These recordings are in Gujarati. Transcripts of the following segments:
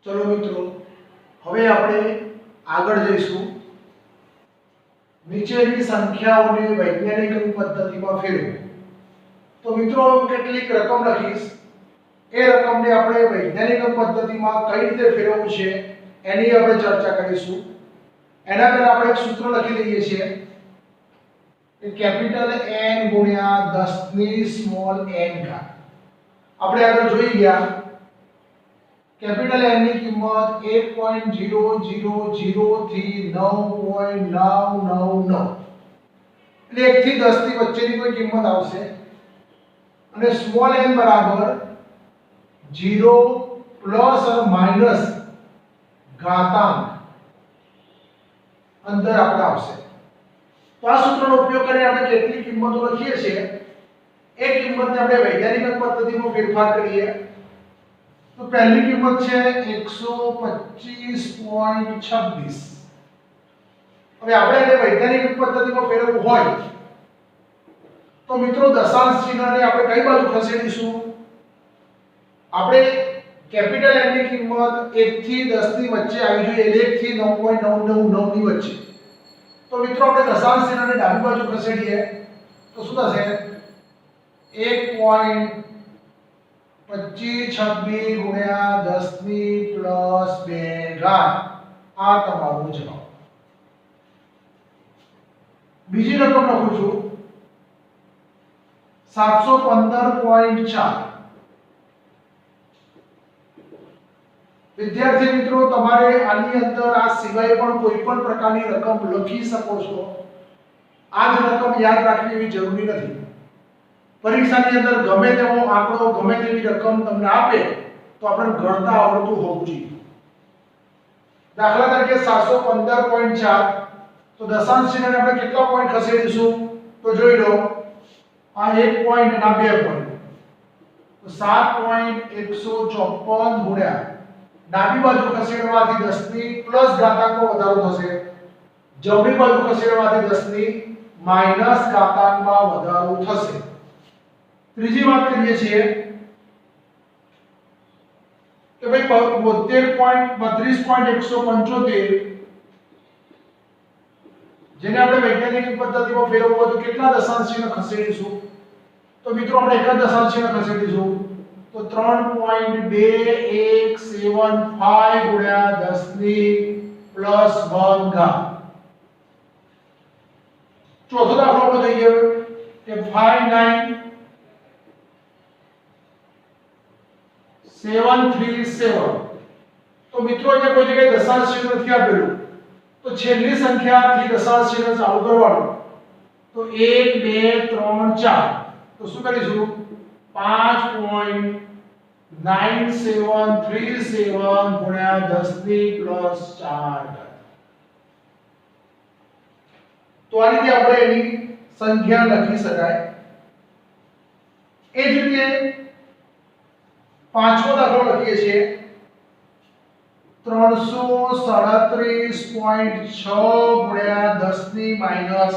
ચલો મિત્રો, હવે આપણે આગળ જઈશું. નીચેની સંખ્યાઓને વૈજ્ઞાનિક પદ્ધતિમાં ફેરવો. તો મિત્રો, કેટલીક રકમ લખીશ. એ રકમને આપણે વૈજ્ઞાનિક પદ્ધતિમાં કઈ રીતે ફેરવવું છે એની આપણે ચર્ચા કરીશું. એના પહેલા આપણે એક સૂત્ર લખી લઈએ છીએ કે કેપિટલ N ગુણ્યા 10 ની સ્મોલ n ઘાત. આપણે આગળ જોઈ ગયા કેપિટલ N ની કિંમત 1.000 થી 9.999 એટલે 1 થી 10 ની વચ્ચેની કોઈ કિંમત આવશે અને સ્મોલ n બરાબર 0 પ્લસ અને માઈનસ ઘાતાંક અંદર આપણે આવશે. તો આ સૂત્રનો ઉપયોગ કરીને આપણે કેટલી કિંમતો લખીએ છીએ એ કિંમતને આપણે વૈજ્ઞાનિક પદ્ધતિમાં ફેરફાર કરીએ. તો પહેલી કિંમત છે 125.26. હવે આપણે એને વૈજ્ઞાનિક પદ્ધતિમાં ફેરવવું હોય તો મિત્રો દશાંશ ચિહ્નને આપણે કઈ બાજુ ખસેડીશું? આપણે કેપિટલ N ની કિંમત 1 થી 10 ની વચ્ચે આવી જોઈએ, 1 થી 9.999 ની વચ્ચે. તો મિત્રો આપણે દશાંશ ચિહ્નને ડાબી બાજુ ખસેડીએ તો શું થશે? 1.2526 ગુણ્યા 10 ની પ્લસ 2 ઘાત. આ તમારો જવાબ. બીજી રકમ લખું છું 715.4. વિદ્યાર્થી મિત્રો, તમારે આની અંદર આ સિવાય પણ કોઈ પણ પ્રકારની રકમ લખી શકો છો. આ જ રકમ યાદ રાખવી એવી જરૂરી નથી. પરીક્ષાની અંદર ગમે તેવો આંકડો, ગમે તેવી રકમ તમને આપે તો આપણે ગણતા આવડતું હોવું જોઈએ. દાખલા તરીકે 715.4, તો દશાંશ ચિહ્નને આપણે કેટલા પોઈન્ટ ખસેડીશું? તો જોઈ લો, આ 1 પોઈન્ટ ના 2 પોઈન્ટ, તો 7.154 ગુણ્યા ડાબી બાજુ ખસેડવાથી 10 ની પ્લસ ઘાતાંકનો વધારો થશે, જમણી બાજુ ખસેડવાથી 10 ની માઈનસ ઘાતાંકમાં વધારો થશે. ત્રીજી વાત કરીએ છીએ કે ભાઈ 72.32.175 જેને આપણે વૈજ્ઞાનિક પદ્ધતિમાં ફેરવવું હોય તો કેટલા દશાંશ ચિહ્ન ખસેડીશું? તો મિત્રો આપણે એક જ દશાંશ ચિહ્ન ખસેડીશું. તો 3.2175 ગુણ્યા 10 ની પ્લસ 1 ઘાત. ચોથો દાખલો આપણો થઈ ગયો કે 59737. તો મિત્રો અહીંયા કોઈ જગ્યાએ દશાંશ ચિહ્ન નથી આપેલું, તો છેલ્લી સંખ્યાથી દશાંશ ચિહ્ન ચાલુ કરવાનું. તો 1 2 3 4. તો શું કરીશું? 5.9737 ગુણ્યા 10 ની પ્લસ 4. તો આ રીતે આપણે એની સંખ્યા લખી શકાય. એ જ રીતે પાંચમો દાખલો લખીએ છીએ 337.6 ગુણ્યા 10 ની માઈનસ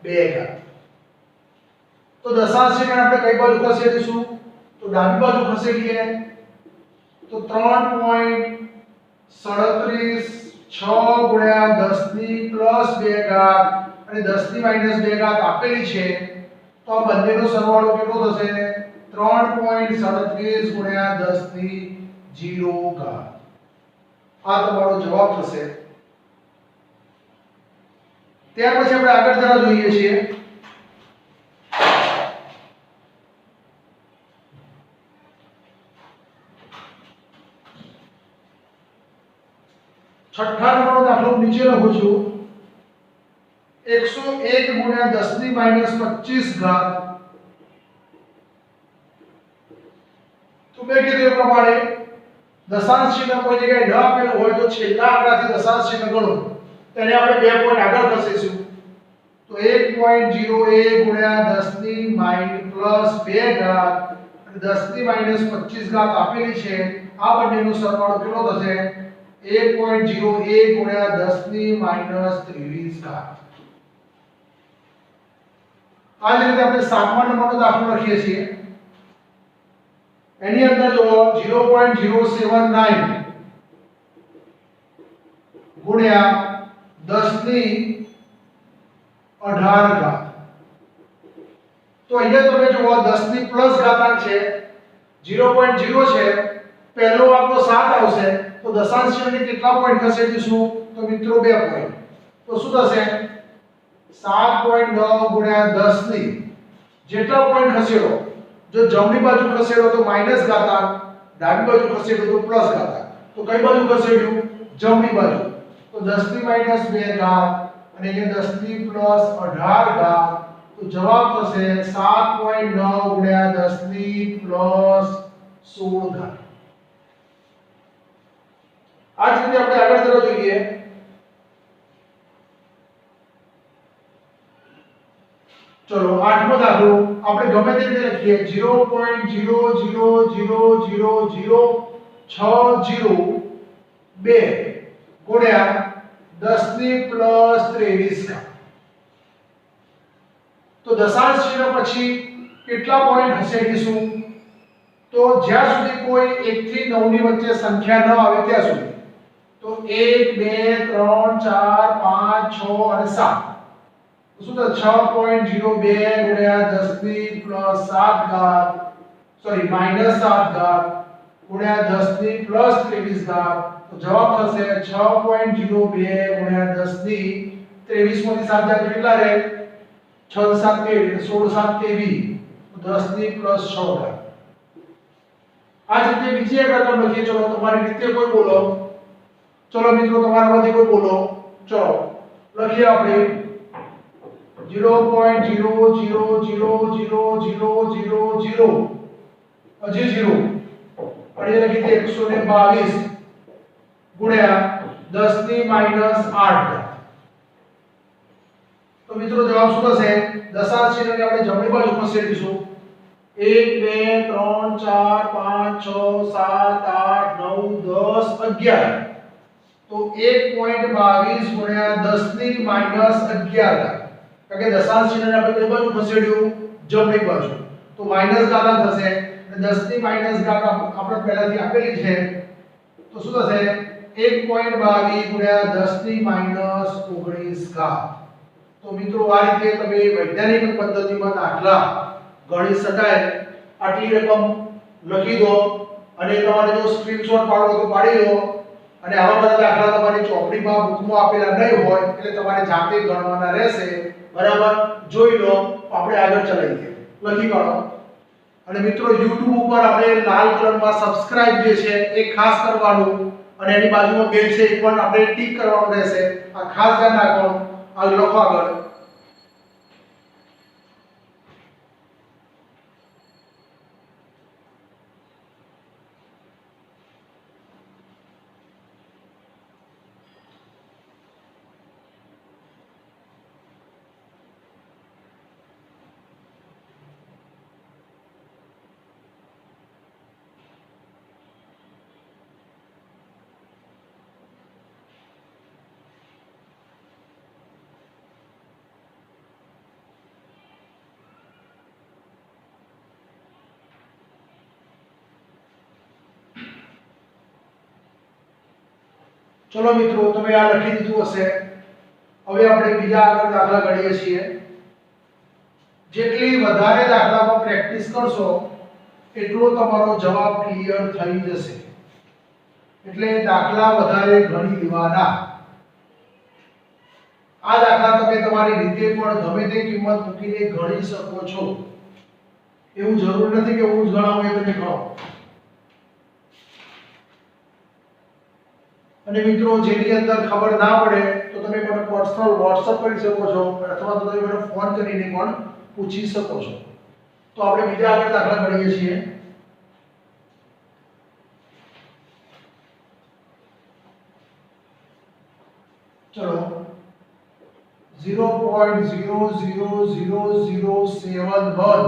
2 ઘાત. તો દશાંશ ચિહ્ન આપણે કઈ બાજુ ખસેડીશું? તો ડાબી બાજુ ખસેડીએ. તો 3.37.6 ગુણ્યા 10 ની પ્લસ 2 ઘાત અને 10 ની માઈનસ 2 ઘાત આપેલી છે. તો આ બંનેનો સરવાળો કેટલો થશે? 3.37 ગુણ્યા 10 ની 0 ઘાત. આ તમારો જવાબ થશે. ત્યાર પછી આપણે આગળ જરા જોઈએ છીએ. છઠ્ઠા નંબરનો દાખલો નીચે લખું છું 101 ગુણ્યા 10 ની માઈનસ 25 ઘાત. તો મેં કીધું એ પ્રમાણે દશાંશ ચિહ્ન કોઈ જગ્યાએ ન આપેલું હોય તો છેલ્લા આંકડાથી દશાંશ ચિહ્ન ગણો, તેને આપણે 2 પોઈન્ટ આગળ ખસેડીશું. તો 1.01 ગુણ્યા 10 ની માઈનસ પ્લસ 2 ઘાત અને 10 ની માઈનસ 25 ઘાત આપેલી છે. આ બંનેનો સરવાળો કેટલો થશે? 1.01 ગુણ્યા 10 ની માઈનસ 23 ઘાત. આ જ રીતે આપણે 7મા નંબરનો દાખલો લખીએ છીએ. એની અંદર જો 0.079 ગુણ્યા 10 ની 18 ઘાત. તો અહીંયા તમે જુઓ 10 ની પ્લસ ઘાતાંક છે 0.0 છે, પહેલો આંકડો 7 આવશે તો દશાંશ ચિહ્નને કેટલા પોઈન્ટ ખસેડીશું? તો મિત્રો 2 પોઈન્ટ. તો શું થશે? 7.9 ગુણ્યા 10 ની જેટલા પોઈન્ટ ખસેડો, જો જમણી બાજુ ખસેડો તો માઈનસ ઘાતાંક, ડાબી બાજુ ખસેડો તો પ્લસ ઘાતાંક. તો કઈ બાજુ ખસેડ્યું? જમણી બાજુ. તો 10 ની માઈનસ 2 ઘાત અને અહીંયા 10 ની પ્લસ 18 ઘાત. તો જવાબ થશે 7.9 ગુણ્યા 10 ની પ્લસ 16 ઘાત. આ જ રીતે આપણે આગળ તરફ જોઈએ. ચલો આઠમો દાખલો આપણે ગમે તે રીતે લખીએ 0.0000060 ગુણ્યા 10 ની પ્લસ 23 ઘાત. તો દશાંશ ચિહ્ન પછી કેટલા પોઈન્ટ ખસેડીશું? તો જ્યાં સુધી કોઈ 1 થી 9 ની વચ્ચે સંખ્યા ન આવે ત્યાં સુધી. તો 1 2 3 4 5 6 અને 7. તો શું થશે? 6.02 ગુણ્યા 10 ની પ્લસ 7 ઘાત, સોરી માઈનસ 7 ઘાત ગુણ્યા 10 ની પ્લસ 23 ઘાત. તો જવાબ થશે 6.02 ગુણ્યા 10 ની 23 માંથી 7 જાય કેટલા રહે? 6 7 13 16 7 23. તો 10 ની પ્લસ 6 ઘાત. આ જ રીતે બીજી એક રકમ લખીએ. ચલો તમારી રીતે કોઈ બોલો. ચલો મિત્રો તમારામાંથી કોઈ બોલો. ચલો લખીએ આપણે 0.0000000 હજી 0 અને લખી દે 122 ગુણ્યા 10 ની માઈનસ 8. તો મિત્રો જવાબ શું થશે? દશાંશ ચિહ્નને આપણે જમણી બાજુ ખસેડીશું. 1 2 3 4 5 6 7 8 9 10 11. તો 1.22 ગુણ્યા 10 ની માઈનસ 11 ઘાત. કારણ કે દશાંશ ચિહ્નને આપણે કઈ બાજુ ખસેડ્યું? જમણી બાજુ. તો માઈનસ ઘાતાંક થશે અને 10 ની માઈનસ ઘાત આપણે પહેલાથી આપેલી છે. તો શું થશે? 1.22 ગુણ્યા 10 ની માઈનસ 19 ઘાત. તો મિત્રો આ રીતે તમે વૈજ્ઞાનિક પદ્ધતિમાં દાખલા ગણી શકાય. આટલી રકમ લખી દો અને તમારે જો સ્ક્રીનશોટ પાડવો તો પાડી લો. અને આવા બધા દાખલા તમારી ચોપડીમાં બુકમાં આપેલા નહીં હોય એટલે તમારે જાતે ગણવાના રહેશે. બરાબર? જોઈ લો. આપણે આગળ ચલાવીએ. લખી કાઢો. અને મિત્રો YouTube ઉપર આપણે લાલ કલરમાં સબસ્ક્રાઇબ જે છે એ ખાસ કરવાનું અને એની બાજુમાં બેલ છે એ પણ આપણે ટિક કરવાનું રહેશે. આ ખાસ ધ્યાન રાખવાનું. આ લખો આગળ. ચલો મિત્રો તમે આ લખી દીધું હશે. હવે આપણે બીજા આગળ દાખલા ગણીએ છીએ. જેટલી વધારે દાખલામાં પ્રેક્ટિસ કરશો એટલો તમારો જવાબ ક્લિયર થઈ જશે. એટલે દાખલા વધારે ગણી લેવાના. આ દાખલા તમે તમારી રીતે પણ ગમે તે કિંમત મૂકીને ગણી શકો છો. એવું જરૂર નથી કે હું જ ગણાવું એ તમે ગણો. અને મિત્રો જેની અંદર ખબર ના પડે તો તમે મને પર્સનલ WhatsApp કરી શકો છો અથવા તો તમે મને ફોન કરીને પણ પૂછી શકો છો. તો આપણે બીજા આગળ દાખલા ગણીએ છીએ. ચલો 0.0000071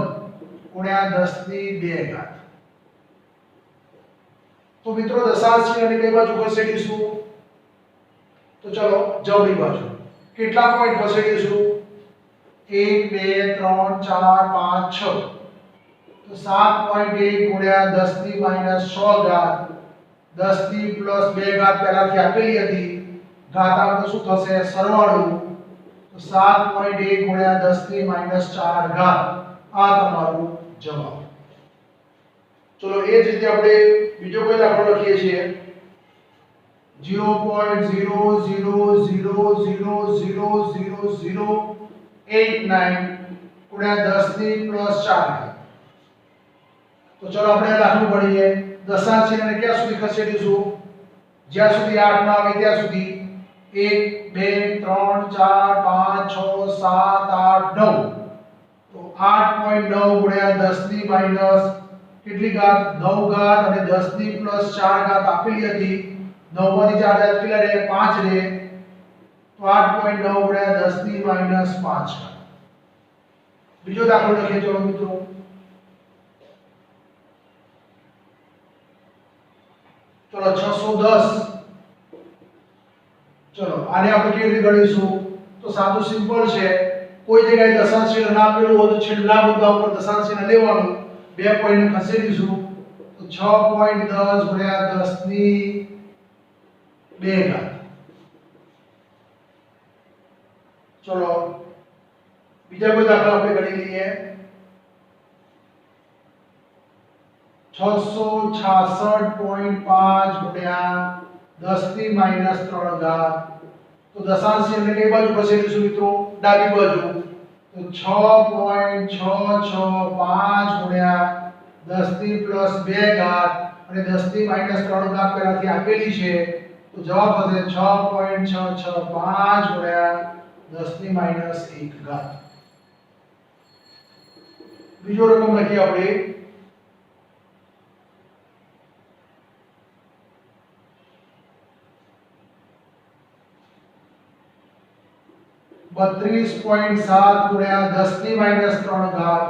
ગુણ્યા 10 ની 2 ઘાત. તો મિત્રો દશાંશ ચિહ્નની કઈ બાજુ ખસેડીશું? તો ચલો જમણી બાજુ. કેટલા પોઈન્ટ ખસેડીશું? 1 2 3 4 5 6. તો 7.1 ગુણ્યા 10 ની માઈનસ 6 ઘાત. 10 ની પ્લસ 2 ઘાત પહેલાથી આપેલી હતી. ઘાત આપણે શું થશે સરવાળો તો 7.1 ગુણ્યા 10 ની -4 ઘાત આ તમારું જવાબ. ચલો એ જ રીતે આપણે બીજો કોઈ દાખલો લખીએ છીએ 0.00000089 ગુણ્યા 10 ની +4 તો ચલો આપણે આ દાખલો ગણીએ. દશાંશ ચિહ્નને ક્યાં સુધી ખસેડીશું? જ્યાં સુધી 8 ના આવે ત્યાં સુધી. 1 2 3 4 5 6 7 8 9 તો 8.9 ગુણ્યા 10 ની માઈનસ કેટલી ઘાત 9 ઘાત અને 10 ની +4 ઘાત આપેલી હતી. 9 માંથી 4 જાય કેટલા રહે 5 રહે તો 8.9 ગુણ્યા 10 ની -5 ઘાત. બીજો દાખલો લખીએ ચલો મિત્રો. ચલો 610. ચલો આને આપણે કેવી રીતે ગણીશું? તો સાદું સિમ્પલ છે. કોઈ જગ્યાએ દશાંશ ચિહ્ન ના આપેલું હોય તો છેલ્લા મુદ્દા ઉપર દશાંશ ચિહ્ન લેવાનું. 2 પોઈન્ટ ખસેડીશું તો 6.10 ગુણ્યા 10 ની 2 ઘાત. ચલો બીજા કોઈ દાખલા આપણે ગણી લઈએ. 666.5 ગુણ્યા 10 ની -3 ઘાત. તો દશાંશ ચિહ્નને કઈ બાજુ ખસેડીશું મિત્રો? ડાબી બાજુ. તો 6.665 ગુણ્યા 10 ની +2 ઘાત અને 10 ની -3 ઘાત પહેલાથી આપેલી છે તો જવાબ થશે 6.665 ગુણ્યા 10 ની -1 ઘાત. બીજો રકમ લખીએ આપણે 32.7 ગુણ્યા 10 ની -3 ઘાત.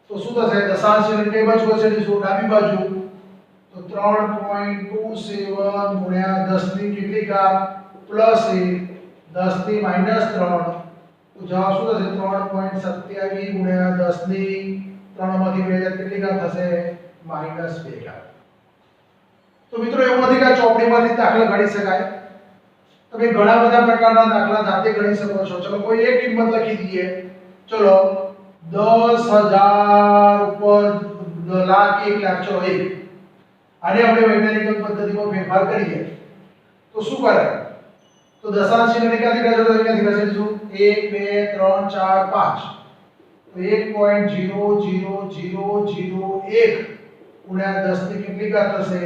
તો શું થશે? દશાંશ ચિહ્ન કઈ બાજુ ખસેડીશું? ડાબી બાજુ. તો 3.27 ગુણ્યા 10 ની કેટલી ઘાત +1 10 ની -3 તો જવાબ શું થશે? 3.27 ગુણ્યા 10 ની 3 માંથી 2 જાય કેટલી ઘાત થશે? -2 ઘાત. તો મિત્રો એવું નથી કે ચોપડીમાંથી દાખલા ગણી શકાય. તમે ઘણા બધા પ્રકારના દાખલા જાતે ગણી શકો છો. ચલો કોઈ એક કિંમત લખી દઈએ. ચલો 10,000 ઉપર લાખ 1 લાખ. ચલો 1 આને આપણે વૈજ્ઞાનિક પદ્ધતિમાં ફેરફાર કરીએ તો શું કરાય? તો દશાંશ ચિહ્નને ક્યાંથી ખસેડો? અહીંયાથી ખસેડીશું. 1 2 3 4 5 તો 1.0001 ગુણ્યા 10 ની કેટલી ઘાત થશે?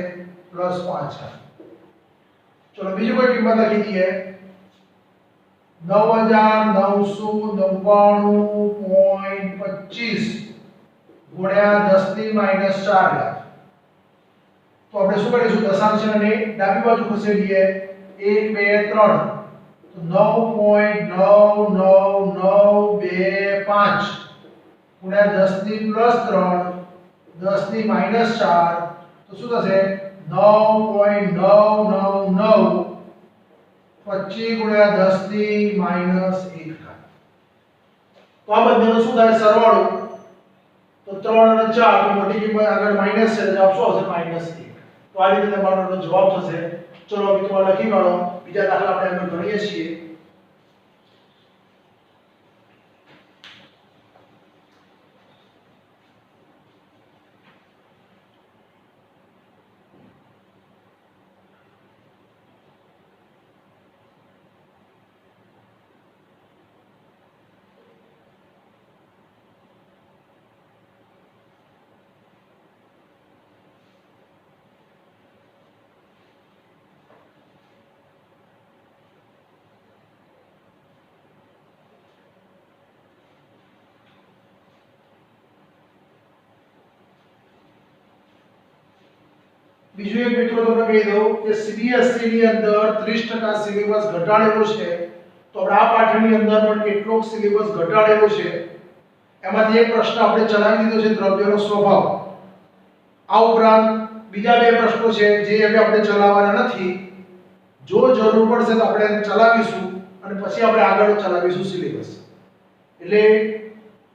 +5 ઘાત. चलो बीजू कोई किंमत लखी दीए 9999.25 गुण્યા 10 ની -4 ઘાત. તો આપણે શું કરીશું? દશાંશ ચિહ્નને ડાબી બાજુ ખસેડીએ. 1 2 3 તો 9.99925 ગુણ્યા 10 ની +3 10 ની -4 તો શું થશે? 9.999 25 ગુણ્યા 10 ની -1 ઘાત. તો આ બંનેનો શું થાય? સરવાળો. તો 3 અને 4 તો મોટી કિંમત આગળ માઈનસ છે જવાબ શું આવશે? -1. તો આ રીતે તમારો જવાબ થશે. ચલો મિત્રો લખી કાઢો. બીજા દાખલા આપણે આગળ ગણીએ છીએ. બીજું એક મિત્રો તમને કહી દઉં કે સીબીએસઈ ની અંદર 30% સિલેબસ ઘટાડેલો છે. તો આપણે આ પાઠની અંદર પણ કેટલોક સિલેબસ ઘટાડેલો છે. એમાંથી એક પ્રશ્ન આપણે ચલાવી દીધો છે દ્રવ્યનો સ્વભાવ. આ ઉપરાંત બીજા બે પ્રશ્નો છે જે હવે આપણે ચલાવવાના નથી. જો જરૂર પડશે તો આપણે એને ચલાવીશું અને પછી આપણે આગળ ચલાવીશું સિલેબસ. એટલે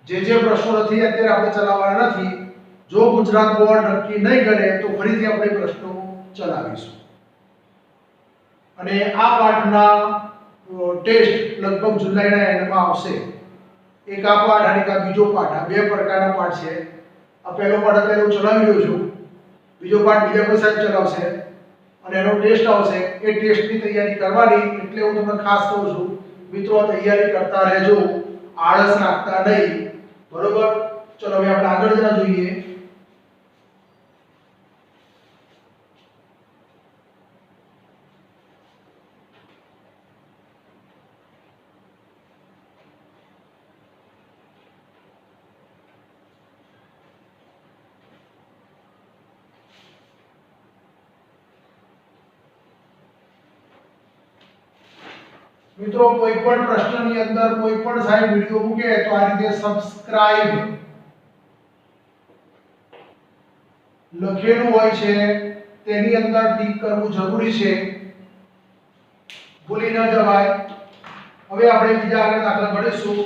જે પ્રશ્નો નથી અત્યારે આપણે ચલાવવાના નથી. જો ગુજરાત બોર્ડ નક્કી નહીં કરે તો ફરીથી આપણે પ્રશ્નો ચલાવીશું. અને આ પાઠના ટેસ્ટ લગભગ જુલાઈના એન્ડમાં આવશે. એક આ પાઠ અને એક આ બીજો પાઠ, આ બે પ્રકારના પાઠ છે. આ પહેલો પાઠ અત્યારે હું ચલાવી રહ્યો છું, બીજો પાઠ બીજા કોઈ સાહેબ ચલાવશે અને એનો ટેસ્ટ આવશે. એ ટેસ્ટની તૈયારી કરવાની, એટલે હું તમને ખાસ કહું છું મિત્રો, તૈયારી કરતા રહેજો, આળસ રાખતા નહીં. બરોબર? ચલો હવે આપણે આગળ જરા જોઈએ. મિત્રો કોઈ પણ પ્રશ્નની અંદર કોઈ પણ સાહેબ વિડિયો મૂકે તો આ રીતે સબસ્ક્રાઇબ લખેલું હોય છે તેની અંદર ટિક કરવું જરૂરી છે, ભૂલી ન જવાય. હવે આપણે બીજા આગળ દાખલા ગણીશું.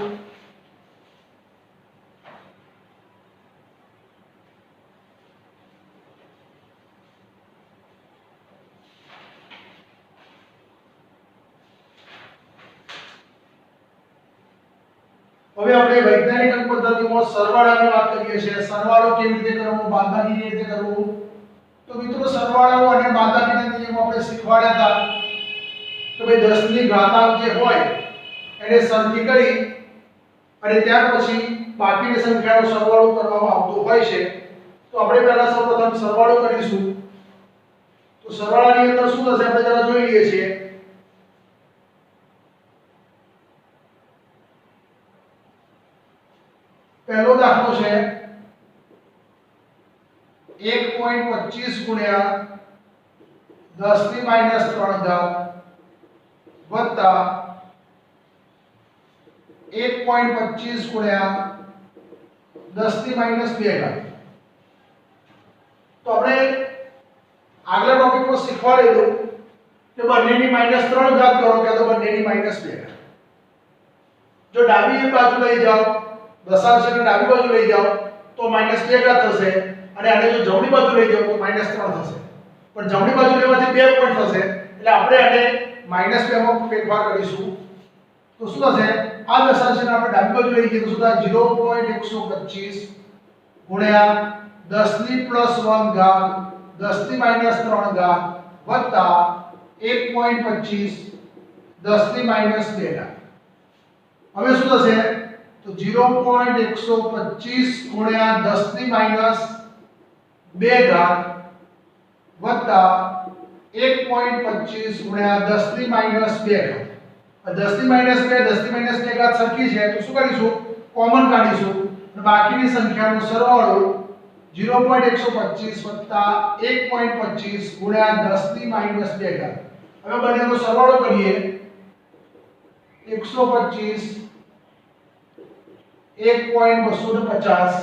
હવે આપણે વૈજ્ઞાનિક પદ્ધતિમાં સરવાળાની વાત કરીએ છીએ. સરવાળો કેવી રીતે કરવો, બાદબાકી કેવી રીતે કરવું? તો મિત્રો સરવાળો અને બાદબાકીના નિયમો આપણે શીખવાડ્યા હતા કે ભાઈ 10 ની ઘાતાંક જે હોય એને સરખી કરી અને ત્યાર પછી બાકીની સંખ્યાનો સરવાળો કરવામાં આવતો હોય છે. તો આપણે પહેલા સૌપ્રથમ સરવાળો કરીશું. તો સરવાળાની અંદર શું થશે આપણે જરા જોઈ લઈએ છીએ. પહેલો દાખલો છે 1.25 ગુણ્યા 10 ની માઈનસ 3 ઘાત વત્તા 1.25 ગુણ્યા 10 ની માઈનસ 2 ઘાત. તો આપણે આગલા ટોપિકમાં શીખવાડેલું કે બંનેની માઈનસ 3 ઘાત કરો કે તો બંનેની માઈનસ 2 ઘાત. જો ડાબી બાજુ લઈ જાઓ, દશાંશની ડાબી બાજુ લઈ જાઓ તો -2 ઘાત થશે અને આને જો જમણી બાજુ લઈ જાઓ તો -3 થશે. પણ જમણી બાજુ લેવાથી 2 પોઈન્ટ થશે એટલે આપણે આને -2 માં ફેરફાર કરીશું. તો શું થશે? આ દશાંશને આપણે ડાબી બાજુ લઈ જઈએ તો શું થાય? 0.125 ગુણ્યા 10 ની પ્લસ 1 ઘાત 10 ની માઈનસ 3 ઘાત વત્તા 1.25 10 ની માઈનસ 2 ઘાત. હવે શું થશે? તો 0.125 ગુણ્યા 10 ની માઈનસ 2 ઘાત વત્તા 1.25 ગુણ્યા 10 ની માઈનસ 2 ઘાત. 10 ની માઈનસ 2 10 ની માઈનસ 2 ઘાત સરખી છે તો શું કરીશું? કોમન કાઢીશું અને બાકીની સંખ્યાનો સરવાળો 0.125 વત્તા 1.25 ગુણ્યા 10 ની માઈનસ 2 ઘાત. હવે બંનેનો સરવાળો કરીએ. 125 1.250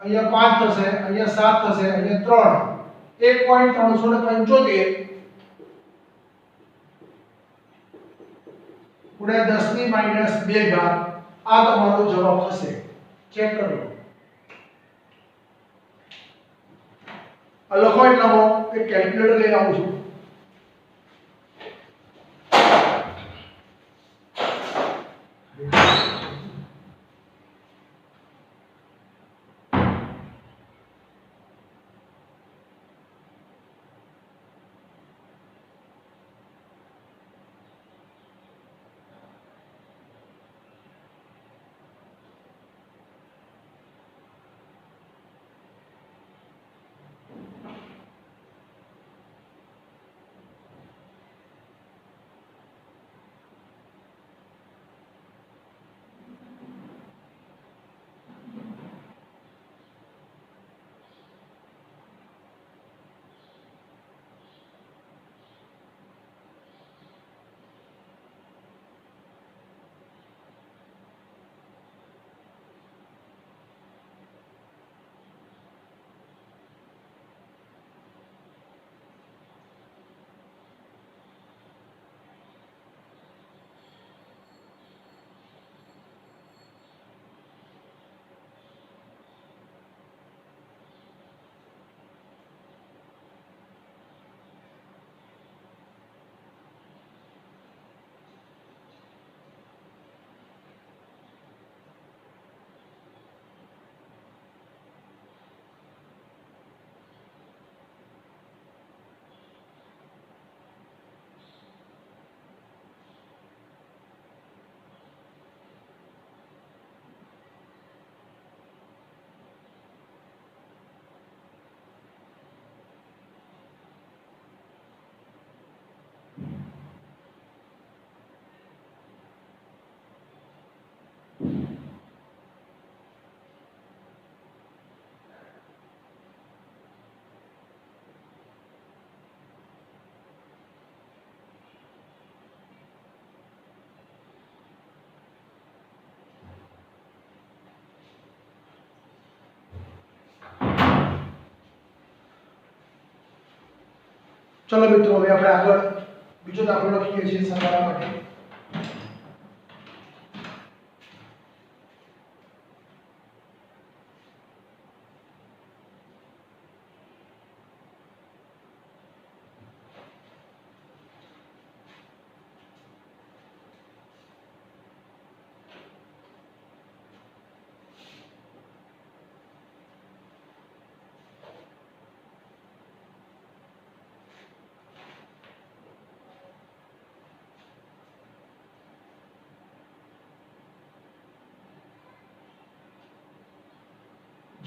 અહીંયા 5 થશે, અહીંયા 7 થશે, અહીંયા 3 1.375 ગુણ્યા 10 ની માઈનસ 2 ઘાત. આ તમારો જવાબ થશે. ચેક કરો. આ લખો એટલામાં એક કેલ્ક્યુલેટર લઈને આવું છું. ચલો મિત્રો, હવે આપણે આગળ બીજો દાખલો લખીએ છીએ સરવાળા માટે.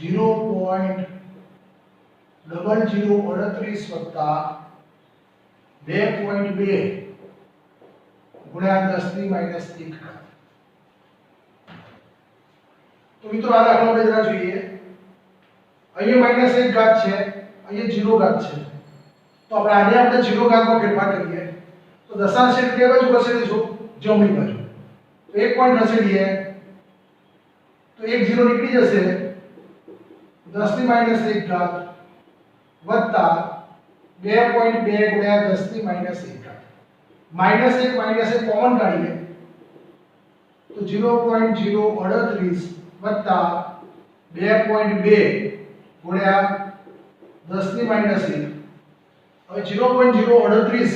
जीरो पॉइंट 0038 વત્તા 2.2 ગુણ્યા 10 ની માઈનસ 1 ઘાત. તો મિત્રો આ દાખલો આપણે જરા જોઈએ. અહીંયા માઈનસ 1 ઘાત છે, અહીંયા 0 ઘાત છે. તો આપણે આને 0 ઘાતમાં ફેરફાર કરીએ તો દશાંશ એક બે બાજુ ખસેડીશું, જમણી બાજુ. તો 1 પોઈન્ટ ખસેડીએ તો 1 0 નીકળી જશે, 10 ની માઈનસ 1 ઘાત વત્તા 2.2 ગુણ્યા 10 ની માઈનસ 1 ઘાત. માઈનસ 1 કોમન કાઢીએ તો 0.038 વત્તા 2.2 ગુણ્યા 10 ની માઈનસ 1. હવે 0.038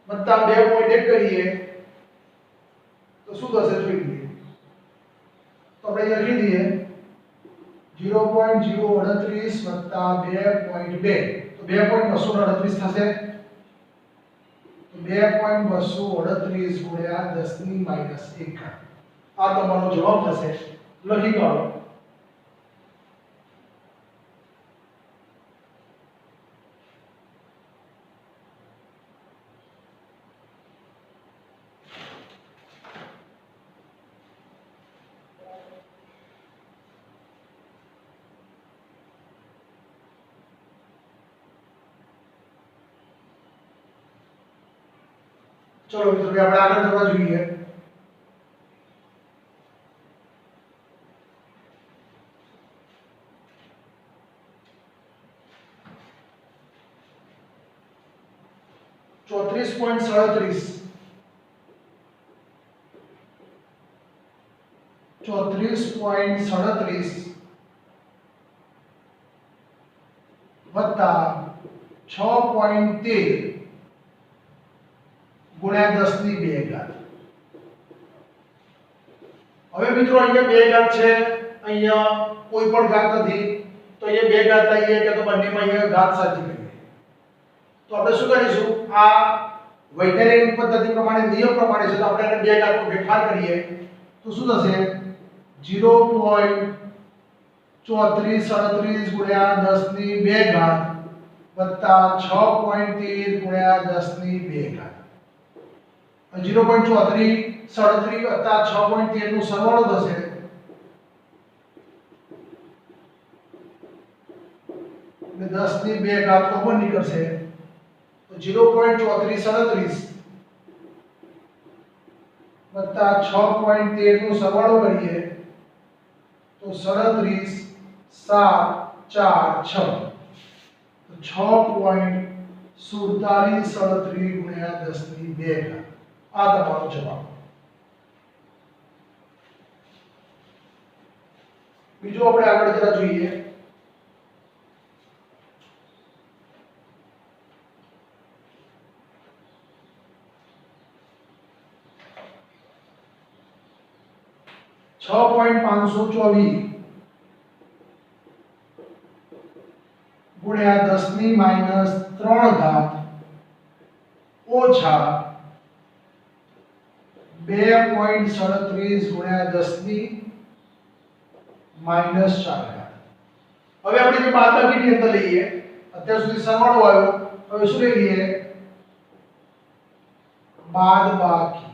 વત્તા 2.1 કરીએ તો શું થશે જોઈ લઈએ. તો આપણે લખી દઈએ 0.038 વત્તા 2.2 તો 2.238 થશે. તો 2.238 ગુણ્યા 10 ની માઈનસ 1 ઘાત. આ તમારો જવાબ થશે. લખી કાઢો. चलो મિત્રો, આપણે આગળ જવા જોઈએ. ચોત્રીસ પોઈન્ટ 37 વત્તા 6.13 ગુણ્યા 10 ની 2 ઘાત. હવે મિત્રો અહીંયા 2 ઘાત છે, અહીંયા કોઈ પણ ઘાત નથી, તો અહીંયા 2 ઘાત લઈએ કે તો બંનેમાં અહીંયા ઘાત સાચી કરીએ. તો આપણે શું કરીશું, આ વૈજ્ઞાનિક પદ્ધતિ પ્રમાણે, નિયમ પ્રમાણે છે, તો આપણે એને 2 ઘાતમાં ફેરફાર કરીએ તો શું થશે 0.3437 ગુણ્યા 10 ની 2 ઘાત વત્તા 6.13 ગુણ્યા 10 ની 2 ઘાત. 0.3437 વત્તા 6.13 નો સરવાળો થશે એટલે 10 ની 2 ઘાત કોમન નીકળશે. તો 0.3437 વત્તા 6.13 નો સરવાળો કરીએ તો 37 7 4 6 તો 6.4737 ગુણ્યા 10 ની 2 ઘાત. આ તમારો જવાબ. બીજો આપણે આગળ જરા જોઈએ. છ પોઈન્ટ 524 ગુણ્યા 10 ની માઈનસ 3 ઘાત ઓછા 2.37 ગુણ્યા 10 ની માઈનસ 4 ઘાત. હવે આપણે જે બાદબાકીની અંદર લઈએ, અત્યાર સુધી સરવાળો આવ્યો, હવે શું લઈ લઈએ બાદબાકી.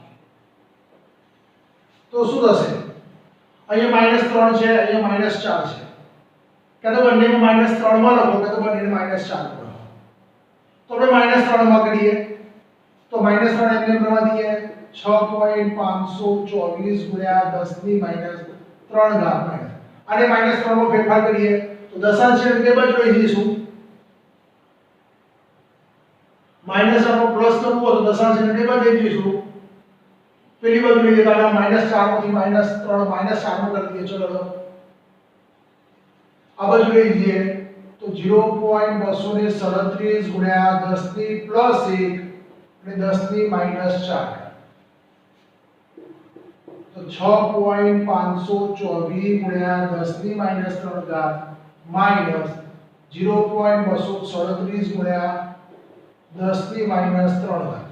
તો શું થશે, અહીંયા -3 છે, અહીંયા -4 છે, કે તો બંનેમાં -3 માં લખો કે તો બંનેને -4 માં લખો. તો આપણે -3 માં કરીએ તો -3 એમને કરવા દઈએ 6.524 ગુણ્યા 10 ની માઈનસ 3 ઘાત માઈનસ. આને -3 માં ફેરફાર કરીએ તો દશાંશ છેદ બે બાજુ લઈ જઈશું માઈનસ આપણો પ્લસ કરવું હોય તો દશાંશને ટેબલ લઈ જઈશું, પેલી બાજુ લઈ જતા આપણે -4 માંથી -3 -4 નું કરી દઈએ. ચલો આ બાજુ લઈ જઈએ તો 0.237 ગુણ્યા 10 ની પ્લસ 1 અને 10 ની -4 તો 6.524 ગુણ્યા 10 ની -3 ઘાત માઈનસ 0.237 ગુણ્યા 10 ની -3 ઘાત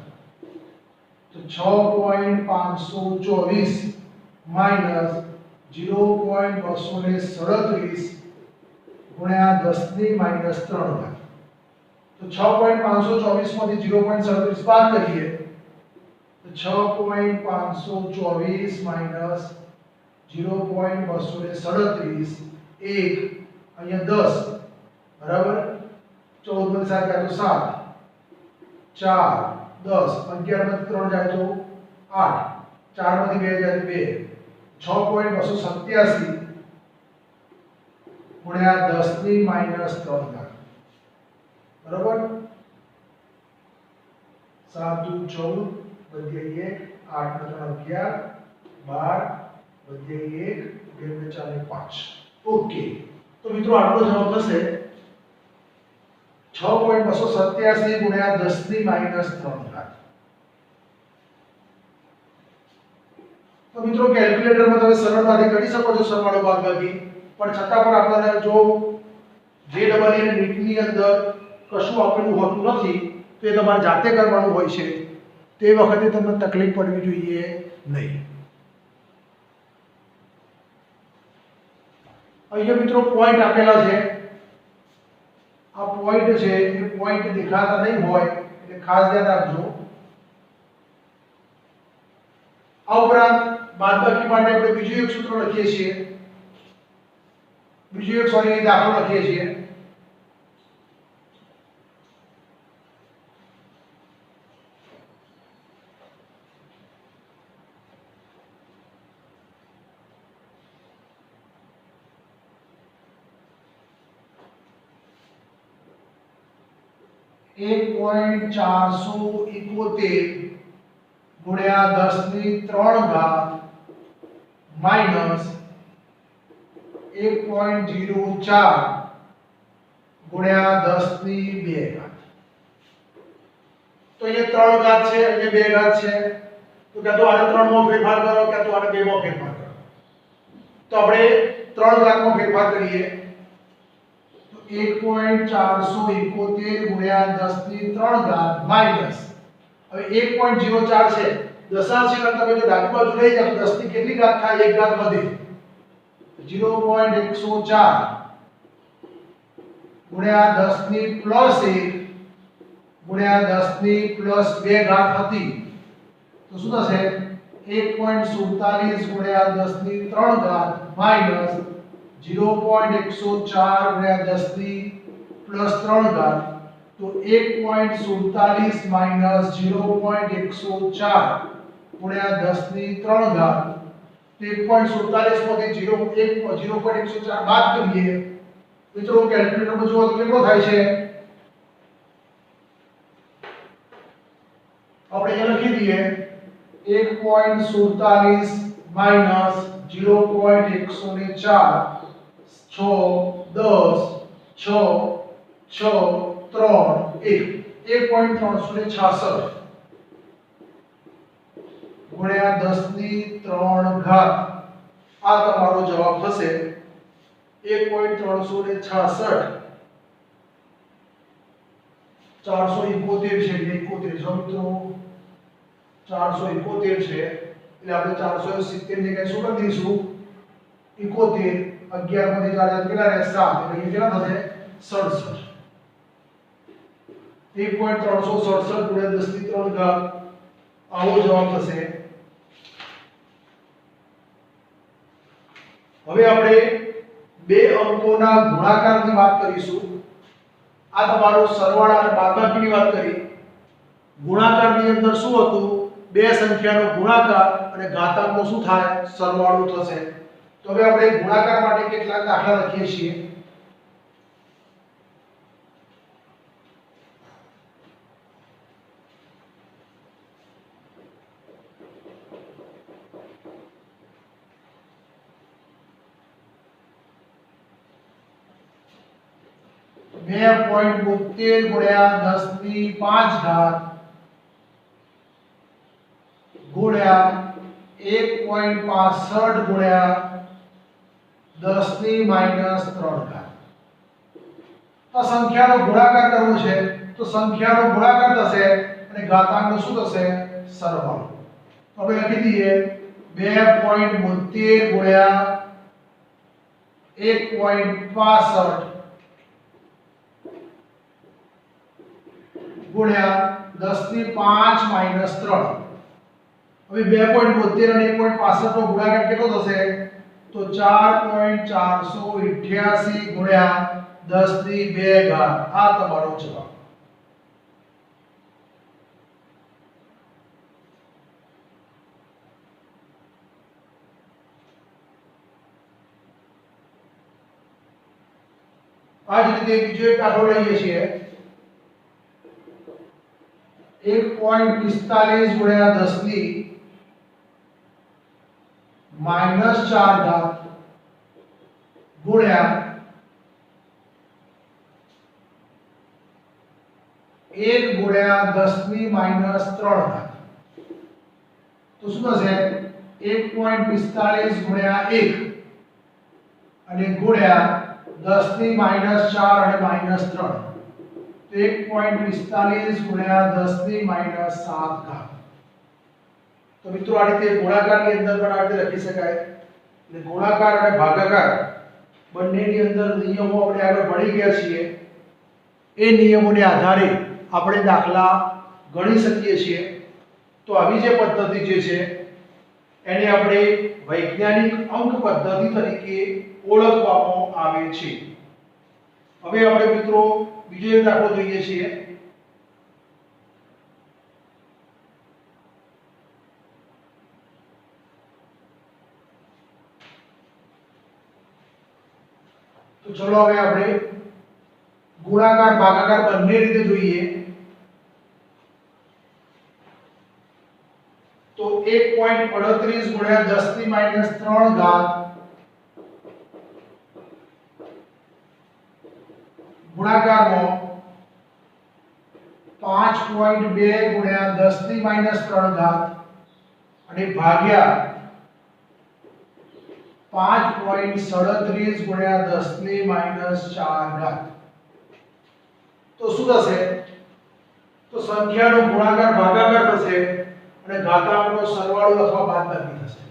તો 6.524 માઈનસ 0.237 ગુણ્યા 10 ની -3 ઘાત તો 6.524 માંથી 0.37 બાદ કરીએ તો 6.524 માઈનસ 0.237 1 અહીંયા 10 બરાબર 14 માંથી 7 જાય તો 7 4 10 11 માંથી 3 જાય તો 8 4 માંથી 2 જાય તો 2 6.287 ગુણ્યા 10 ની -3 ઘાત બરાબર 7 દુ 14 વધી 1 8 ને 3 11 12 વધી 1 2 4 5. ઓકે તો મિત્રો આટલો જવાબ થશે 6.287 ગુણ્યા 10 ની -3 ઘાત. તો મિત્રો કેલ્ક્યુલેટરમાં તમે સરળતાથી કરી શકો છો સરવાળો બાદબાકી, પણ છતાં પણ આપણને જો JEE અને NEET ની અંદર કશું આપેલું હોતું નથી તો એ તમારે જાતે કરવાનું હોય છે, તે વખતે તમને તકલીફ પડવી જોઈએ નહીં. અહીંયા મિત્રો પોઈન્ટ આપેલા છે, આ પોઈન્ટ છે એ પોઈન્ટ દેખાતા નહીં હોય એટલે ખાસ ધ્યાન રાખજો. આ ઉપરાંત બાદબાકી માટે આપણે બીજું એક સૂત્ર લખીએ છીએ, બીજું એક દાખલો લખીએ છીએ. एक 471 गुण્યા 10 ની 3 ઘાત માઈનસ 1.04 ગુણ્યા 10 ની 2 ઘાત. તો ये 3 ઘાત છે અને 2 ઘાત છે, તો ક્યાં તો આને 3 માં ફેરફાર કરો ક્યાં તો આને 2 માં ફેરફાર કરો. તો આપણે 3 ઘાતમાં ફેરફાર કરીએ તો 1.471 ગુણ્યા 10 ની 3 ઘાત માઈનસ હવે 1.04 છે દશાંશ છે તમે જો ડાબી બાજુ લઈ જાવ તો 10 ની કેટલી ઘાત થાય? 1 ઘાત વધે 0.104 ગુણ્યા 10 ની પ્લસ 1 ગુણ્યા 10 ની પ્લસ 2 ઘાત હતી તો શું થશે 1.47 ગુણ્યા 10 ની 3 ઘાત માઈનસ 0.104 ગુણ્યા 10 ની પ્લસ 3 ઘાત તો 1.47 માઈનસ 0.104 ગુણ્યા 10 ની 3 ઘાત તો 1.47 માંથી 0.104 બાદ કરીએ મિત્રો કેલ્ક્યુલેટરમાં જુઓ તો કેટલો થાય છે? આપણે અહીંયા લખી દઈએ 1.47 માઈનસ 0.104 6 10 6 6 3 1.366 ગુણ્યા 10 ની 3 ઘાત આ તમારો જવાબ થશે 1.366 471 છે એટલે 71 જો મિત્રો 471 છે એટલે આપણે 470 ની જગ્યાએ શું કરી દઈશું 71 11 માંથી 4 કેટલા રહે 7 એટલે કેટલા થશે 67 1.367 ગુણ્યા 10 ની 3 ઘાત આવો જવાબ થશે. હવે આપણે બે અંકોના ગુણાકારની વાત કરીશું. આ તમારો સરવાળા અને બાદબાકીની વાત કરી. ગુણાકારની અંદર શું હતું? બે સંખ્યાનો ગુણાકાર અને ઘાતાંકનો શું થાય? સરવાળો થશે. તો હવે આપણે ગુણાકાર માટે કેટલાક દાખલા લખીએ છીએ. 2.72 ગુણ્યા 10⁵ ગુણ્યા 1.65 ગુણ્યા 10⁻3 આ સંખ્યાનો ગુણાકાર કરવો છે તો સંખ્યાનો ગુણાકાર થશે અને ઘાતાંકનો શું થશે સરવાળો. તો આપણે લખી દઈએ 2.72 ગુણ્યા 1.65 ગુણ્યા 10⁵ હવે 2.72 અને 1.65 નો ગુણાકાર કેટલો થશે તો 4.488 ગુણ્યા 10⁵ આ તમારો જવાબ. આ જ રીતે બીજો એક દાખલો લઈએ છીએ 1.45 ગુણ્યા 10⁻⁴ ગુણ્યા 1 ગુણ્યા 10⁻3 તો શું થશે 1.45 ગુણ્યા 1 અને ગુણ્યા 10⁻⁴ અને -3 તો 1.45 ગુણ્યા 10⁻⁷. તો મિત્રો આ રીતે ગુણાકારની અંદર પણ આ રીતે લખી શકાય. એટલે ગુણાકાર અને ભાગાકાર બંનેની અંદર નિયમો આપણે આગળ ભણી ગયા છીએ. એ નિયમોને આધારે આપણે દાખલા ગણી શકીએ છીએ. તો આવી જે પદ્ધતિ જે છે એને આપણે વૈજ્ઞાનિક અંક પદ્ધતિ તરીકે ઓળખવામાં આવે છે. હવે આપણે મિત્રો બીજો એક દાખલો જોઈએ છીએ. તો ચલો હવે આપણે ગુણાકાર ભાગાકાર બંને રીતે જોઈએ. તો 1.38 ગુણ્યા 10⁻3 ગુણાકારમાં 5.2 ગુણ્યા 10⁻3 અને ભાગ્યા 5.37 ગુણ્યા 10⁻4. તો શું થશે તો સંખ્યાનો ગુણાકાર ભાગાકાર થશે અને ઘાતાંકનો સરવાળો અથવા બાદબાકી થશે.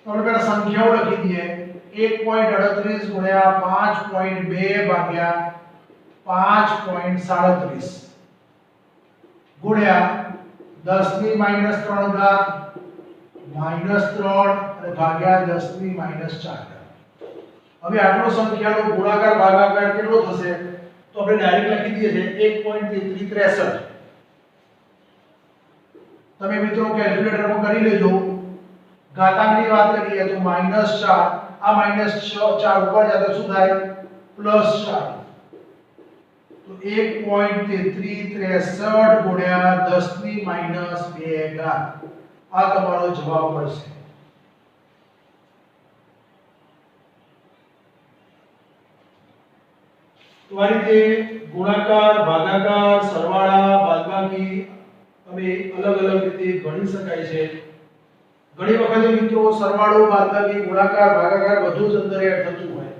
તો આપણે પહેલા સંખ્યાઓ લખી દઈએ 1.38 ગુણ્યા 5.2 ભાગ્યા 5.37 ગુણ્યા 10⁻3 -3 અને ભાગ્યા 10⁻4. હવે આટલો સંખ્યાનો ગુણાકાર ભાગાકાર કેટલો થશે તો આપણે ડાયરેક્ટ લખી દઈએ છે 1.3363. તમે મિત્રો કેલ્ક્યુલેટરમાં કરી લેજો. ઘાતાંકની વાત કરીએ તો -4 આ -4 ઉપર જાય તો શું થાય +4. તો 1.3363 ગુણ્યા 10⁻2 આ તમારો જવાબ મળશે. તો આ રીતે ગુણાકાર ભાગાકાર સરવાળા બાદબાકી તમે અલગ અલગ રીતે ગણી શકાય છે. ઘણી વખત મિત્રો સરવાળો બાદબાકી ગુણાકાર ભાગાકાર બધું જ અંદર એડ થતું હોય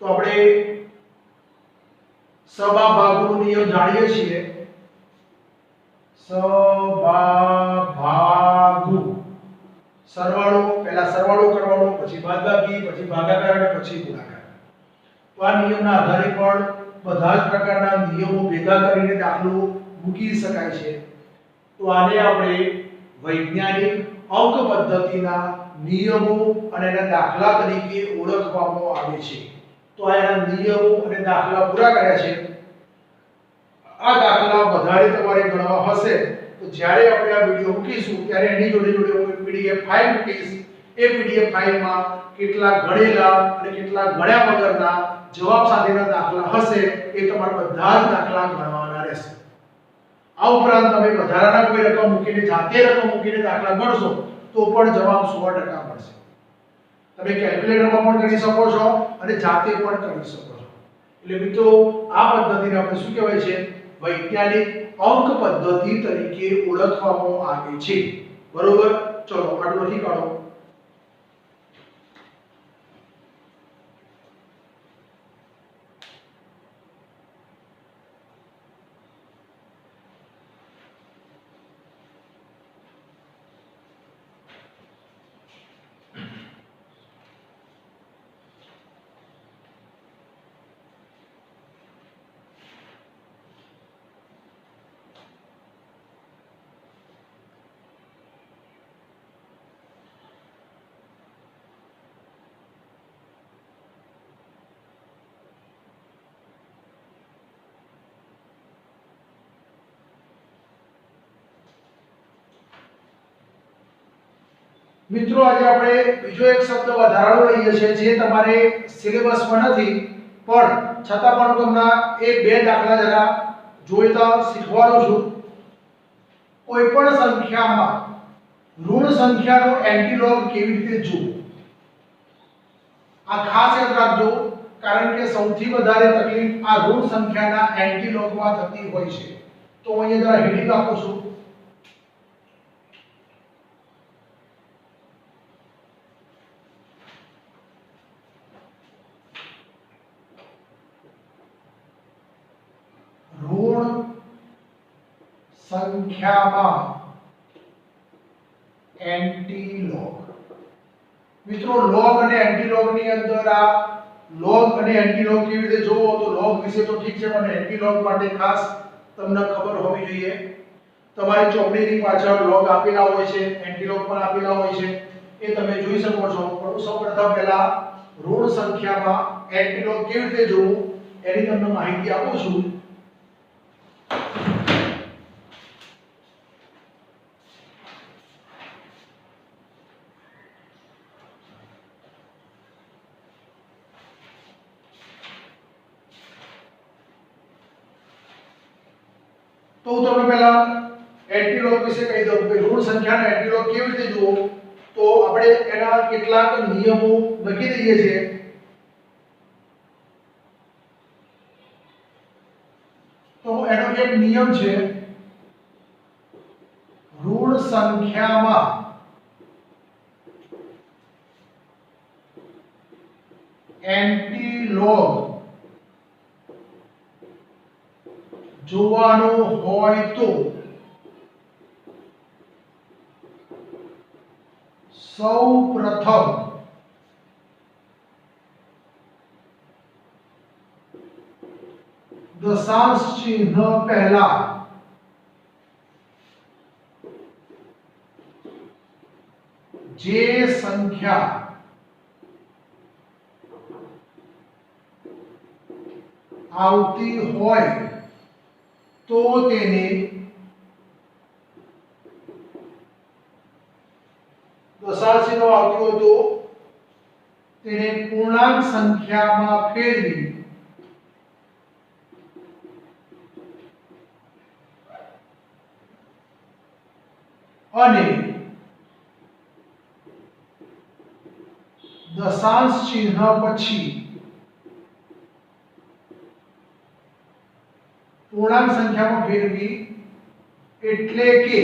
તો આપણે સબાભાગનો નિયમ જાણીએ છીએ. સબાભાગુ સરવાળો પહેલા સરવાળો કરવાનો પછી બાદબાકી પછી ભાગાકાર અને પછી ગુણાકાર. તો આ નિયમના આધારે પણ બધા જ પ્રકારના નિયમો ભેગા કરીને દાખલો મૂકી શકાય છે. તો આને આપણે વૈજ્ઞાનિક અંક પદ્ધતિના નિયમો અને એના દાખલા તરીકે ઓળખવામાં આવે છે. તો આ એના નિયમો અને દાખલા પૂરા કર્યા છે. આ દાખલા વધારે તમારે ગણવા હશે તો જ્યારે આપણે આ વિડિયો મૂકીશું ત્યારે એની જોડે જોડે હું PDF ફાઇલ મૂકીશ. એ PDF ફાઇલમાં કેટલા ગણેલા અને કેટલા ગણ્યા વગરના જવાબ સાથેના દાખલા હશે એ તમારા બધા જ દાખલા ગણવાના રહેશે. આ ઉપરાંત તમે વધારાના કોઈ રકમ મૂકીને જાતે રકમ મૂકીને દાખલા ગણશો તો પણ જવાબ 100% મળશે. તમે કેલ્ક્યુલેટરમાં પણ ગણી શકો છો અને જાતે પણ કરી શકો છો. એટલે મિત્રો આ પદ્ધતિને આપણે શું કહેવાય છે? વૈજ્ઞાનિક અંક પદ્ધતિ તરીકે ઓળખવામાં આવે છે. બરોબર? ચલો આટલું લખી કાઢો. મિત્રો આજે આપણે બીજો એક શબ્દ વધારાનો લઈએ છીએ જે તમારે સિલેબસમાં નથી પણ છતાં પણ તમને એ બે દાખલા જરા જોઈતા શીખવાડું છું. કોઈ પણ સંખ્યામાં ઋણ સંખ્યાનો એન્ટીલોગ કેવી રીતે જોવો આ ખાસ યાદ રાખજો કારણ કે સૌથી વધારે તકલીફ આ ઋણ સંખ્યાના એન્ટીલોગમાં થતી હોય છે. તો હું અહીંયા જરા હેડિંગ આપું છું. સંખ્યામાં એન્ટીલોગ. મિત્રો લોગ અને એન્ટીલોગ ની અંદર આ લોગ અને એન્ટીલોગ કેવી રીતે જોવો તો લોગ વિશે તો ઠીક છે પણ એન્ટીલોગ માટે ખાસ તમને ખબર હોવી જોઈએ. તમારી ચોપડીની પાછળ લોગ આપેલા હોય છે, એન્ટીલોગ પણ આપેલા હોય છે, એ તમે જોઈ શકો છો. પણ સૌપ્રથમ પહેલા ઋણ સંખ્યામાં એન્ટીલોગ કેવી રીતે જોવું એની તમને માહિતી આપું છું. તો હું તમને પહેલા એન્ટીલોગ વિશે કહી દઉં કે ઋણ સંખ્યાનો એન્ટીલોગ કેવી રીતે જોવો. તો આપણે એના કેટલાક નિયમો લખી દઈએ છીએ. તો એનો એક નિયમ છે ઋણ સંખ્યામાં એન્ટીલોગ જોવાનો હોય તો સૌ પ્રથમ દશાંશ ચિહ્ન પહેલા જે સંખ્યા આવતી હોય તો તેને દશાંશ ચિહ્ન આવતી હોય તો તેને પૂર્ણાંક સંખ્યામાં ફેરવી અને દશાંશ ચિહ્ન પછી પૂર્ણાંક સંખ્યામાં ફેરવી એટલે કે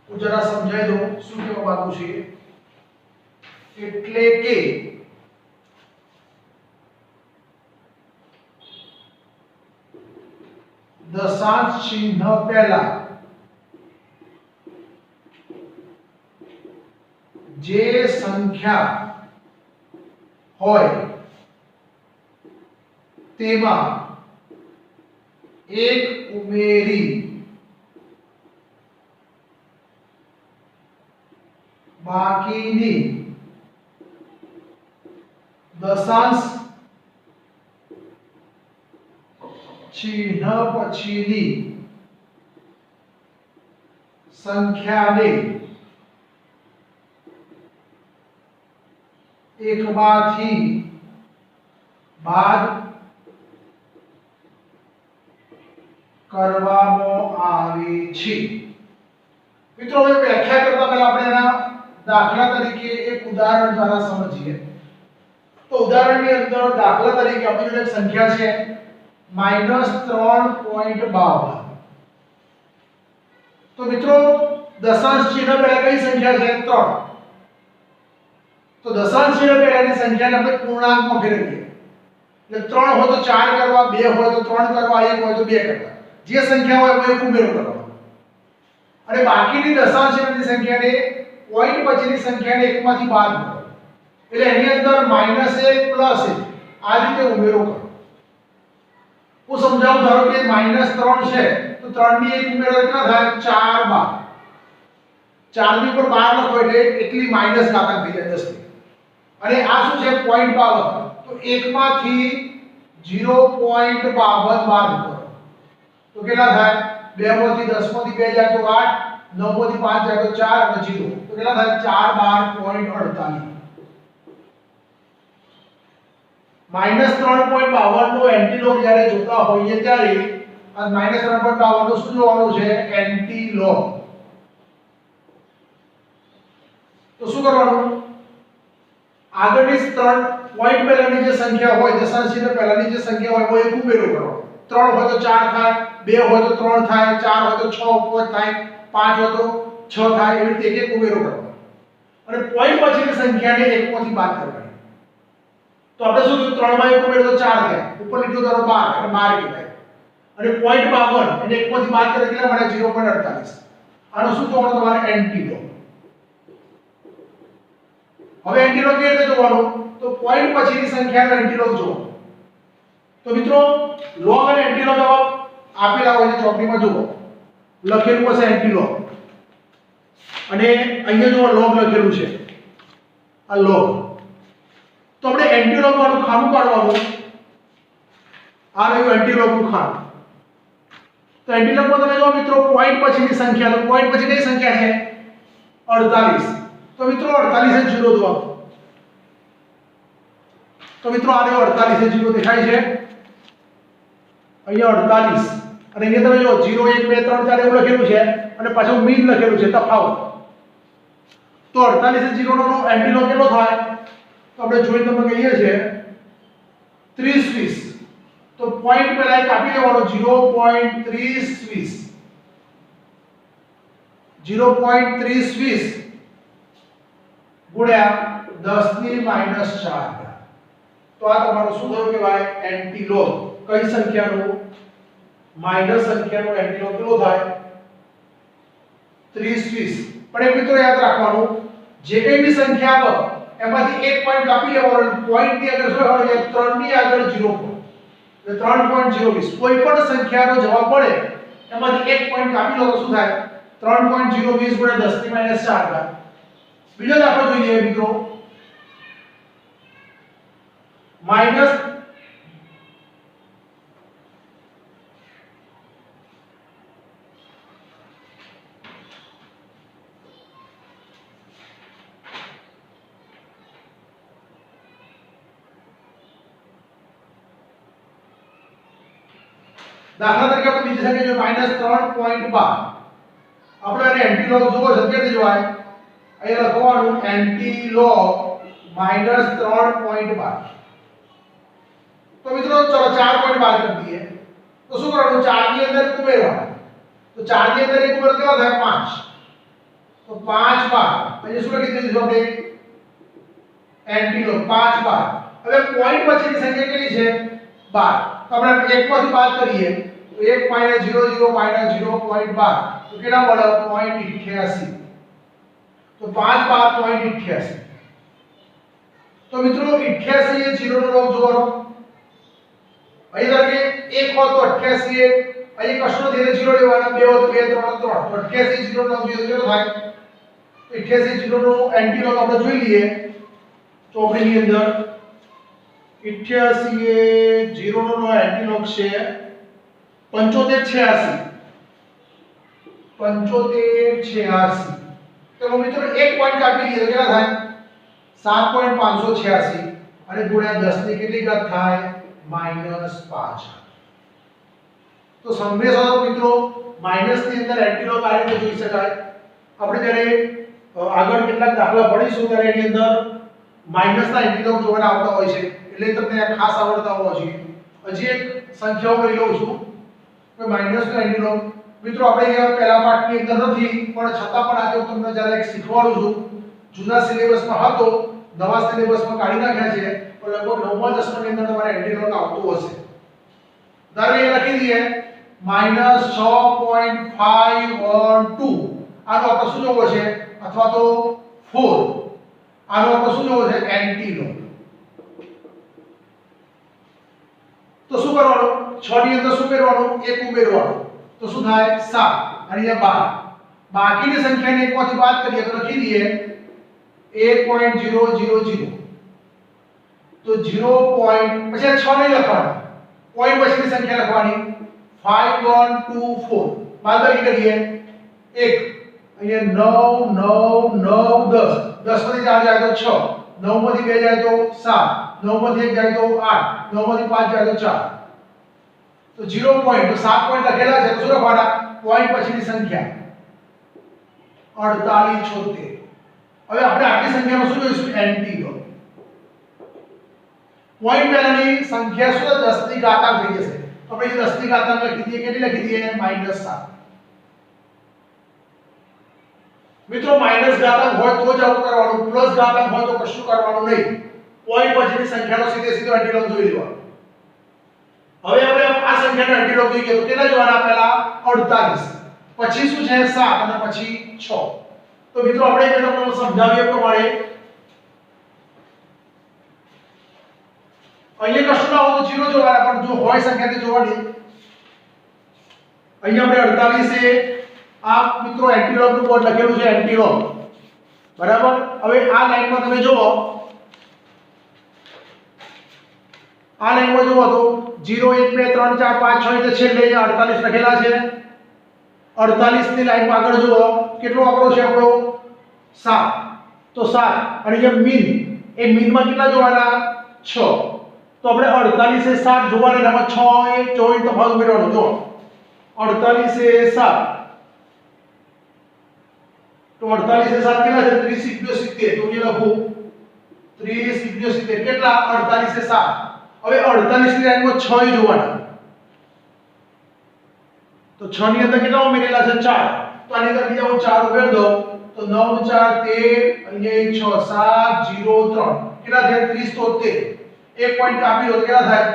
હું જરા સમજાવી દઉં શું કહેવા માંગુ છું. એટલે કે દશાંશ ચિહ્ન પહેલા જે સંખ્યા હોય તેમાં એક ઉમેરી બાકીની દશાંશ ચિહ્ન પછીની સંખ્યાને એકમાંથી બાદ કરવામાં આવે છે. મિત્રો હવે વ્યાખ્યા કરતા પહેલા આપણે એના દાખલા તરીકે એક ઉદાહરણ દ્વારા સમજીએ તો ઉદાહરણની અંદર દાખલા તરીકે આપણી જોડે એક સંખ્યા છે -3.52 તો મિત્રો દશાંશ ચિહ્ન પહેલા કઈ સંખ્યા છે 3 તો દશાંશ ચિહ્ન પહેલાની સંખ્યાને આપણે પૂર્ણાંકમાં ફેરવીએ એટલે 3 હોય તો 4 કરવા 2 હોય તો 3 કરવા 1 હોય તો 2 કરવા જે સંખ્યા હોય એમાં એક ઉમેરો કરવાનો અને બાકીની દશાંશ ચિહ્નની સંખ્યાને પોઈન્ટ પછીની સંખ્યાને 1 માંથી બાદ કરો એટલે એની અંદર -1 +1 આ રીતે ઉમેરો કરો હું સમજાવું ધારો કે -3 છે તો 3 ની 1 ઉમેરો કેટલા થાય 4 બાર 4 ની ઉપર 12 લખો એટલે એટલી માઈનસ ઘાતાંક થઈ જાય 10 ની અને આ શું છે 0.52 તો 1 માંથી 0.52 બાદ કરો તો કેટલા થાય 2 માંથી 10 માંથી 2 જાય તો 8 9 માંથી 5 જાય તો 4 અને 0 તો કેટલા થાય 4 12.48 -3.52 નો એન્ટીલોગ જ્યારે જોતા હોઈએ ત્યારે આ -3.52 નો શું જોવાનું છે એન્ટીલોગ તો શું કરવાનું આગળની 3 પોઈન્ટ પહેલાની જે સંખ્યા હોય દશાંશ ચિહ્ન પહેલાની જે સંખ્યા હોય એમાં એક ઉમેરો કરવાનો 3 હોય તો 4 થાય 2 હોય તો 3 થાય 4 હોય તો 6 ઉપર થાય 5 હોય તો 6 થાય એવી રીતે એક ઉમેરો કરવાનો અને પોઈન્ટ પછીની સંખ્યાને 1 માંથી બાદ કરવાની તો આપણે શું કીધું 3 માં 1 ઉમેરો તો 4 થાય ઉપર લીધો ધારો 12 એટલે 12 કહેવાય અને 0.52 એને 1 માંથી બાદ કરે કેટલા મળે 0.48 આનો શું જોવાનું તમારે એન્ટીલોગ હવે એન્ટીલોગ કેવી રીતે જોવાનું તો પોઈન્ટ પછીની સંખ્યાનો એન્ટીલોગ જોવાનો તો મિત્રો લોગ અને એન્ટીલોગ આપેલા હોય છે ચોપડીમાં જુઓ લખેલું હશે એન્ટીલોગ અને અહીંયા જુઓ લોગ લખેલું છે આ લોગ તો આપણે એન્ટીલોગ વાળું ખાનું કાઢવાનું આ રહ્યું એન્ટીલોગ નું ખાનું તો એન્ટીલોગમાં તમે જો મિત્રો પોઈન્ટ પછીની સંખ્યા તો પોઈન્ટ પછી કઈ સંખ્યા છે 48 તો મિત્રો 48 એ 0 દો તો મિત્રો આ રહ્યો 48 એ 0 દેખાય છે અહીંયા 48 અને અહીંયા તમે જો 0 1 2 3 4 એવું લખેલું છે અને પાછું મીન લખેલું છે તફાવત તો 48 એ 0 નો એન્ટીલોગ કેટલો થાય તો આપણે જોઈ તમે કહીએ છે 30 20 તો પોઈન્ટ પહેલા એક આપી દેવાનો 0.30 0.30 ગુણ્યા 10 ની -4 તો આ તમારું શું થયું કહેવાય એન્ટીલોગ કઈ સંખ્યાનો માઈનસ સંખ્યાનો એન્ટીલોગ કેટલો થાય 30 20 પણ એક મિત્રો યાદ રાખવાનું જે કઈ બી સંખ્યા આવે એમાંથી એક પોઈન્ટ કાપી લેવાનો પોઈન્ટ ની આગળ શું હોય 3 ની આગળ 0 એટલે 3.020 કોઈ પણ સંખ્યાનો જવાબ મળે એમાંથી એક પોઈન્ટ કાપી લો તો શું થાય 3.020 ગુણ્યા 10 ની -4 બીજો દાખલો જોઈએ મિત્રો માઈનસ દાખલા તરીકે આપણે બીજી સંખ્યા જો -3.12 આપણે આને એન્ટીલોગ જોવો છે કેવી રીતે જોવાય અહીંયા લખવાનું એન્ટીલોગ -3.12 તો મિત્રો ચલો 4.12 કરી દઈએ તો શું કરવાનું 4 ની અંદર ઉમેરવાનું તો 4 ની અંદર એક ઉમેરો કેટલો થાય 5 તો 5 બાર પછી શું લખી દીધું આપણે એન્ટીલોગ 5 બાર હવે પોઈન્ટ પછીની સંખ્યા કેટલી છે 12 તો આપણે 1 માંથી બાદ કરીએ તો 1 - 0 0 - 0.12 તો કેટલા મળે 0.88 તો 5 બાર 0.88 તો મિત્રો 88 એ 0 નો લોગ જોવાનો અહીં ધારો કે 1 હોય તો 88 એ અહીં કશો ધીરે 0 લેવાના 2 હોય તો 2 3 તો 88 0 નો લોગ જોઈએ તો કેટલો થાય 88 0 નો એન્ટીલોગ આપણે જોઈ લઈએ ચોપડીની અંદર 88 એ 0 નો એન્ટીલોગ છે 75 86 તો મિત્રો એક પોઈન્ટ કાપી લઈએ તો કેટલા થાય 7.586 અને ગુણ્યા 10 ની કેટલી ઘાત થાય -5 તો હંમેશા મિત્રો માઈનસ ની અંદર એન્ટીલોગ આ રીતે જોઈ શકાય આપણે જ્યારે આગળ કેટલાક દાખલા ભણીશું ત્યારે એની અંદર માઈનસના એન્ટીલોગ જોવાના આવતા હોય છે, એટલે તમને આ ખાસ આવડતા હોવા જોઈએ. હજી એક સંખ્યાઓ લઈ લઉં છું કે માઈનસનો એન્ટીલોગ. મિત્રો આપણે અહીંયા પહેલા પાઠની અંદર નથી, પણ છતાં પણ આજે હું તમને જરા એક શીખવાડું છું. જૂના સિલેબસમાં હતો, નવા સિલેબસમાં કાઢી નાખ્યા છે, પણ લગભગ 9મા 10માની અંદર તમારે એન્ટીલોગ આવતું હશે. ધારો કે લખી દઈએ -6.512. આનો આપણે શું જોવો છે, અથવા તો 4. આનો આપણે શું જોવો છે, એન્ટીલોગ. તો શું કરવાનું, 6 ની અંદર શું ઉમેરવાનું, 1 ઉમેરવાનું, તો શું થાય 7. અને અહીંયા 12. બાકીની સંખ્યાને 1 માંથી બાદ કરીએ તો લખી દઈએ 1.000. તો 0. પછી 6 નહીં લખવાના, પોઈન્ટ પછીની સંખ્યા લખવાની 5124. બાદબાકી કરીએ 1. અહીંયા 9 9 9 10. 10 માંથી 4 જાય તો 6, 9 માંથી 2 જાય તો 7, 9 માંથી 1 જાય તો 8, 9 માંથી 5 જાય તો 4. તો 0 પોઈન્ટ, તો 7 પોઈન્ટ લખેલા છે, તો શું લખવાના, પોઈન્ટ પછીની સંખ્યા 4876. હવે આપણે આટલી સંખ્યામાં શું જોઈશું, એન્ટીલોગ. પોઈન્ટ પહેલાની સંખ્યા શું, 10 ની ઘાતાંક થઈ જશે. તો આપણે 10 ની ઘાતાંક લખી દઈએ, કેટલી લખી દઈએ, -7. મિત્રો માઈનસ ઘાતાંક હોય તો જ આવું કરવાનું, પ્લસ ઘાતાંક હોય તો કશું કરવાનું નહીં. પોઈન્ટ પછીની સંખ્યાનો સીધો એન્ટીલોગ જોઈ લેવાનો. હવે આપણે આ સંખ્યાનો એન્ટીલોગ જોઈએ તો કેટલા જોવાના, પહેલા 48, પછી શું છે 7 અને પછી 6. તો મિત્રો આપણે તમને સમજાવ્યા પ્રમાણે અહીંયા કશું ના હોય તો 0 જોવાના, પણ જો હોય સંખ્યા તે જોવાની. અહીંયા આપણે 48 છે, આ મિત્રો એન્ટીલોગ નું બોર્ડ લખેલું છે, એન્ટીલોગ, બરાબર. હવે આ લાઈનમાં તમે જુઓ, આ લાઈનમાં જુઓ તો 0 1 2 3 4 5 6 એટલે છેલ્લે 48 લખેલા છે. 48 ની લાઈનમાં આગળ જુઓ કેટલો આંકડો છે આપણો, 7. તો 7 અને જે મીન, એ મીનમાં કેટલા જોવાના, 6. તો આપણે 48 એ 7 જોવાના, એમાં 6 એ 24 તફાવત ઉમેરવાનો. જો 48 એ 7, તો 48 એ 7 કેટલા છે, 30 70. તો એ લખું 30 70 કેટલા, 48 એ 7. હવે 48 ની લાઈનમાં 6 જોવાના, તો 6 ની અંદર કેટલા ઉમેરેલા છે, 4. તો આની અંદર બીજા હું 4 ઉમેર દઉં તો 9 4 13, અહીંયા 6 7 0 3 કેટલા થાય, 30 73. એક પોઈન્ટ કાપી લો તો કેટલા થાય,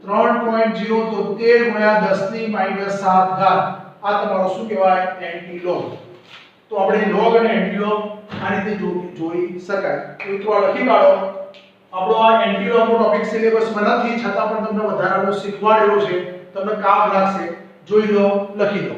3.073 ગુણ્યા 10 ની -7 ઘાત. આ તમારો શું કહેવાય, એન્ટીલોગ. તો આપણે લોગ અને એન્ટીલોગ આ રીતે જોઈ શકાય. મિત્રો આ લખી કાઢો. આપણો આ એન્ટીલોગ નો ટોપિક સિલેબસમાં નથી, છતાં પણ તમને વધારાનું શીખવાડેલું છે, તમને કામ લાગશે. જોઈ લો, લખી લો.